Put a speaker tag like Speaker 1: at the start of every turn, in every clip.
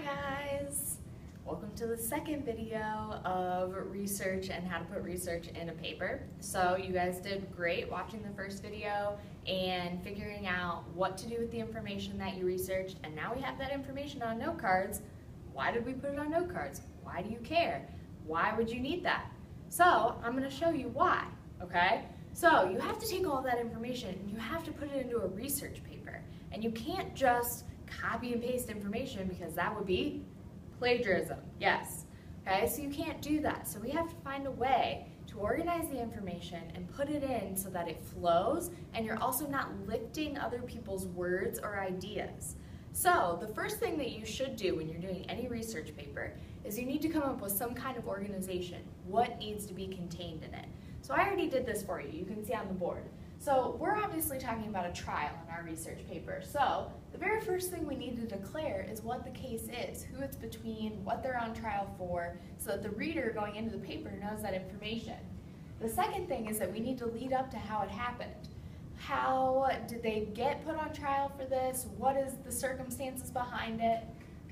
Speaker 1: guys! Welcome to the second video of research and how to put research in a paper. So you guys did great watching the first video and figuring out what to do with the information that you researched, and now we have that information on note cards. Why did we put it on note cards? Why do you care? Why would you need that? So I'm going to show you why, okay? So you have to take all that information and you have to put it into a research paper, and you can't just copy and paste information because that would be plagiarism, yes. Okay, so you can't do that. So we have to find a way to organize the information and put it in so that it flows and you're also not lifting other people's words or ideas. So the first thing that you should do when you're doing any research paper is you need to come up with some kind of organization. What needs to be contained in it? So I already did this for you. You can see on the board. So we're obviously talking about a trial in our research paper. So the very first thing we need to declare is what the case is, who it's between, what they're on trial for, so that the reader going into the paper knows that information. The second thing is that we need to lead up to how it happened. How did they get put on trial for this? What is the circumstances behind it?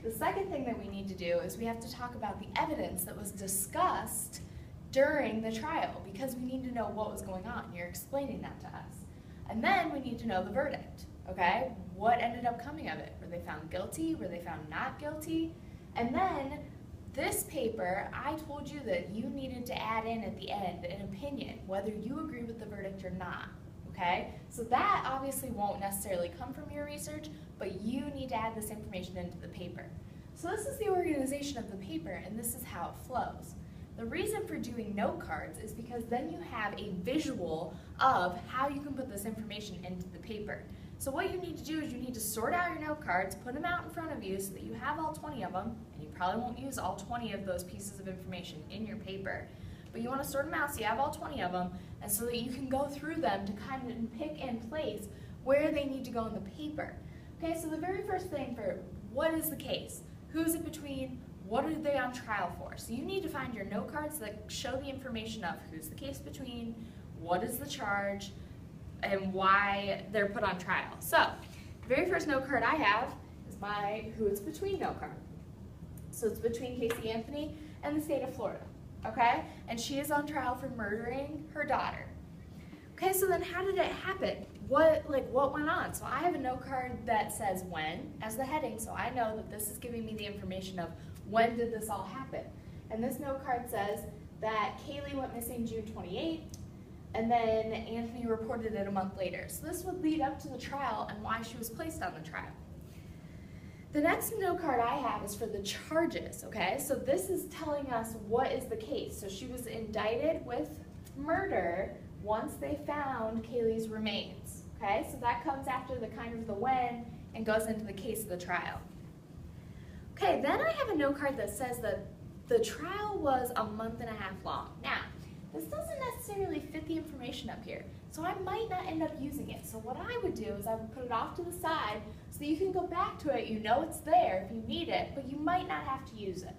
Speaker 1: The second thing that we need to do is we have to talk about the evidence that was discussed during the trial, because we need to know what was going on. You're explaining that to us. And then we need to know the verdict, okay? What ended up coming of it? Were they found guilty? Were they found not guilty? And then this paper, I told you that you needed to add in at the end an opinion, whether you agree with the verdict or not, okay? So that obviously won't necessarily come from your research, but you need to add this information into the paper. So this is the organization of the paper, and this is how it flows. The reason for doing note cards is because then you have a visual of how you can put this information into the paper. So what you need to do is you need to sort out your note cards, put them out in front of you so that you have all 20 of them, and you probably won't use all 20 of those pieces of information in your paper. But you want to sort them out so you have all 20 of them, and so that you can go through them to kind of pick and place where they need to go in the paper. Okay, so the very first thing for what is the case? Who's it between? What are they on trial for? So you need to find your note cards that show the information of who's the case between, what is the charge, and why they're put on trial. So the very first note card I have is my who it's between note card. So it's between Casey Anthony and the state of Florida, okay? And she is on trial for murdering her daughter. Okay, so then how did it happen? What went on? So I have a note card that says when as the heading, so I know that this is giving me the information of when did this all happen. And this note card says that Kaylee went missing June 28th, and then Anthony reported it a month later. So this would lead up to the trial and why she was placed on the trial. The next note card I have is for the charges, okay? So this is telling us what is the case. So she was indicted with murder once they found Kaylee's remains, okay? So that comes after the kind of the when and goes into the case of the trial. Okay, then I have a note card that says that the trial was a month and a half long. Now, this doesn't necessarily fit the information up here, so I might not end up using it. So what I would do is I would put it off to the side so that you can go back to it, you know it's there if you need it, but you might not have to use it.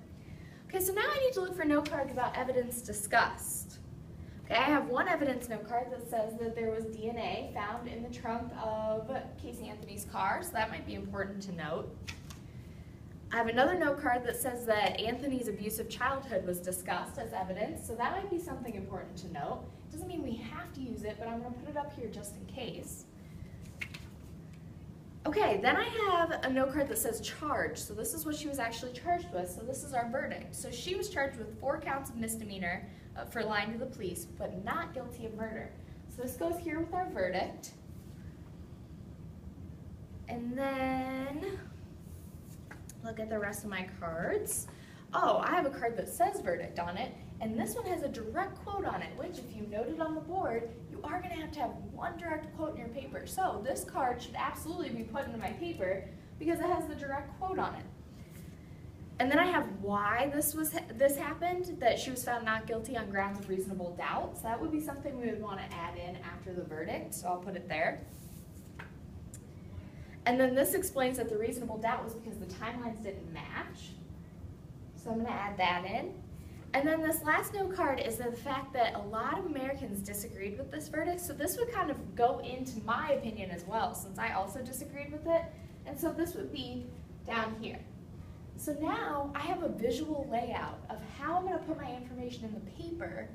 Speaker 1: Okay, so now I need to look for note cards about evidence discussed. Okay, I have one evidence note card that says that there was DNA found in the trunk of Casey Anthony's car, so that might be important to note. I have another note card that says that Anthony's abusive childhood was discussed as evidence, so that might be something important to note. It doesn't mean we have to use it, but I'm going to put it up here just in case. Okay, then I have a note card that says charge, so this is what she was actually charged with, so this is our verdict. So she was charged with 4 counts of misdemeanor for lying to the police, but not guilty of murder. So this goes here with our verdict. And then look at the rest of my cards. Oh, I have a card that says verdict on it, and this one has a direct quote on it, which if you noted on the board, you are going to have one direct quote in your paper. So this card should absolutely be put into my paper because it has the direct quote on it. And then I have why this happened, that she was found not guilty on grounds of reasonable doubt. So that would be something we would want to add in after the verdict, so I'll put it there. And then this explains that the reasonable doubt was because the timelines didn't match. So I'm going to add that in. And then this last note card is the fact that a lot of Americans disagreed with this verdict. So this would kind of go into my opinion as well, since I also disagreed with it. And so this would be down here. So now I have a visual layout of how I'm going to put my information in the paper,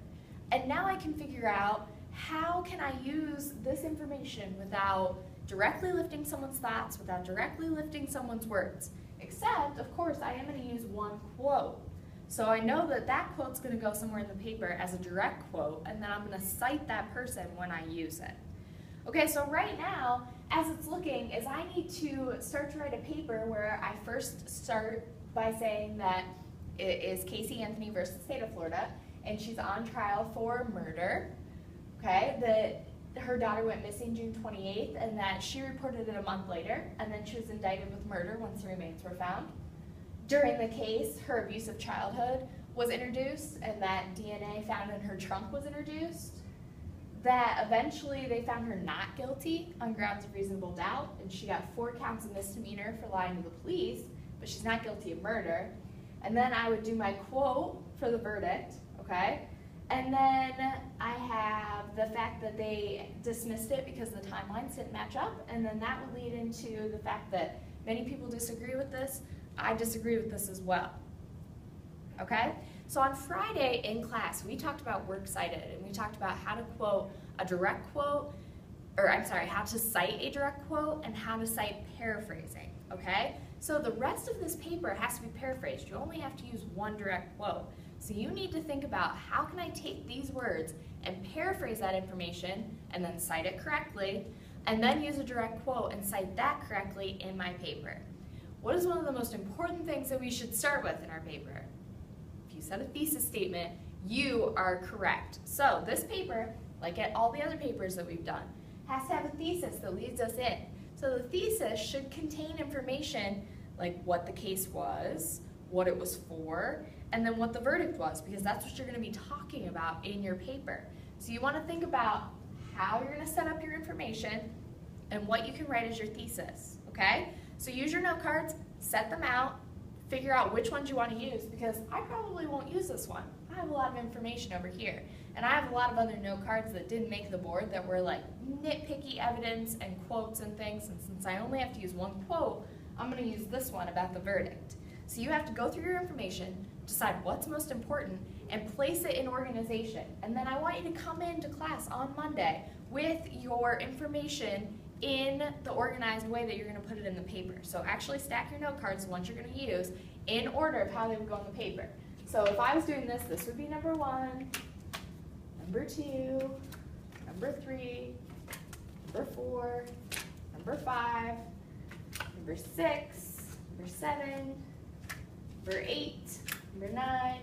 Speaker 1: and now I can figure out how can I use this information without directly lifting someone's thoughts, without directly lifting someone's words. Except, of course, I am going to use one quote. So I know that that quote's going to go somewhere in the paper as a direct quote, and then I'm going to cite that person when I use it. Okay, so right now, as it's looking, is I need to start to write a paper where I first start by saying that it is Casey Anthony versus the state of Florida, and she's on trial for murder, okay, that her daughter went missing June 28th, and that she reported it a month later, and then she was indicted with murder once the remains were found. During the case, her abusive childhood was introduced, and that DNA found in her trunk was introduced. That eventually they found her not guilty on grounds of reasonable doubt, and she got 4 counts of misdemeanor for lying to the police, but she's not guilty of murder. And then I would do my quote for the verdict, okay? And then I have the fact that they dismissed it because the timelines didn't match up, and then that would lead into the fact that many people disagree with this. I disagree with this as well, okay? So on Friday in class, we talked about works cited, and we talked about how to quote a direct quote, or I'm sorry, how to cite a direct quote and how to cite paraphrasing, okay? So the rest of this paper has to be paraphrased. You only have to use one direct quote. So you need to think about how can I take these words and paraphrase that information and then cite it correctly, and then use a direct quote and cite that correctly in my paper. What is one of the most important things that we should start with in our paper? If you said a thesis statement, you are correct. So this paper, like at all the other papers that we've done, has to have a thesis that leads us in. So the thesis should contain information like what the case was, what it was for, and then what the verdict was, because that's what you're going to be talking about in your paper. So you want to think about how you're going to set up your information and what you can write as your thesis, okay? So use your note cards, set them out, figure out which ones you want to use, because I probably won't use this one. I have a lot of information over here, and I have a lot of other note cards that didn't make the board that were like nitpicky evidence and quotes and things, and since I only have to use one quote, I'm going to use this one about the verdict. So you have to go through your information, decide what's most important, and place it in organization. And then I want you to come into class on Monday with your information in the organized way that you're going to put it in the paper. So actually stack your note cards, the ones you're going to use, in order of how they would go on the paper. So if I was doing this, this would be number 1, number 2, number 3, number 4, number 5, number 6, number 7, number 8, number 9,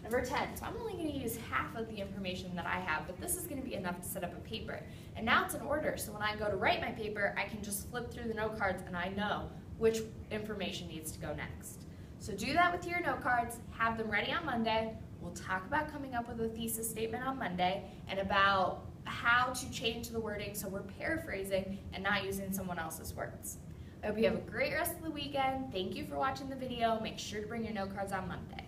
Speaker 1: number 10. So I'm only going to use half of the information that I have, but this is going to be enough to set up a paper. And now it's in order, so when I go to write my paper, I can just flip through the note cards and I know which information needs to go next. So do that with your note cards, have them ready on Monday. We'll talk about coming up with a thesis statement on Monday and about how to change the wording so we're paraphrasing and not using someone else's words. I hope you have a great rest of the weekend. Thank you for watching the video. Make sure to bring your note cards on Monday.